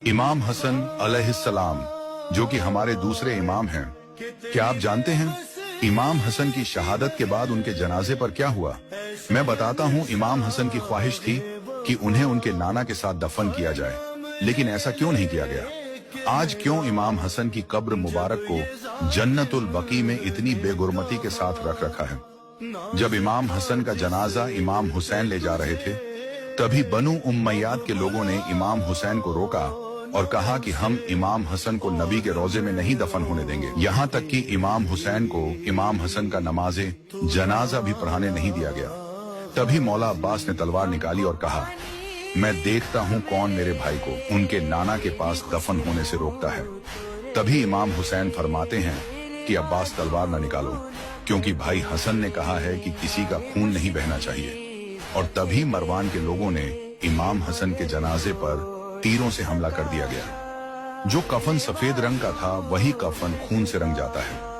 इमाम हसन अलैहिस्सलाम जो कि हमारे दूसरे इमाम हैं, क्या आप जानते हैं इमाम हसन की शहादत के बाद उनके जनाजे पर क्या हुआ? मैं बताता हूँ। इमाम हसन की ख्वाहिश थी कि उन्हें उनके नाना के साथ दफन किया जाए, लेकिन ऐसा क्यों नहीं किया गया? आज क्यों इमाम हसन की कब्र मुबारक को जन्नतुल बकी में इतनी बेगुरमती के साथ रख रखा है? जब इमाम हसन का जनाजा इमाम हुसैन ले जा रहे थे, तभी बनु उम्मय्याद के लोगों ने इमाम हुसैन को रोका और कहा कि हम इमाम हसन को नबी के रोजे में नहीं दफन होने देंगे। यहाँ तक कि इमाम हुसैन को इमाम हसन का नमाजे जनाजा भी पढ़ाने नहीं दिया गया। तभी मौला अब्बास ने तलवार निकाली और कहा, मैं देखता हूँ कौन मेरे भाई को उनके नाना के पास दफन होने से रोकता है। तभी इमाम हुसैन फरमाते हैं कि अब्बास तलवार न निकालो, क्योंकि भाई हसन ने कहा है कि किसी का खून नहीं बहना चाहिए। और तभी मरवान के लोगों ने इमाम हसन के जनाजे पर तीरों से हमला कर दिया गया। जो कफन सफेद रंग का था, वही कफन खून से रंग जाता है।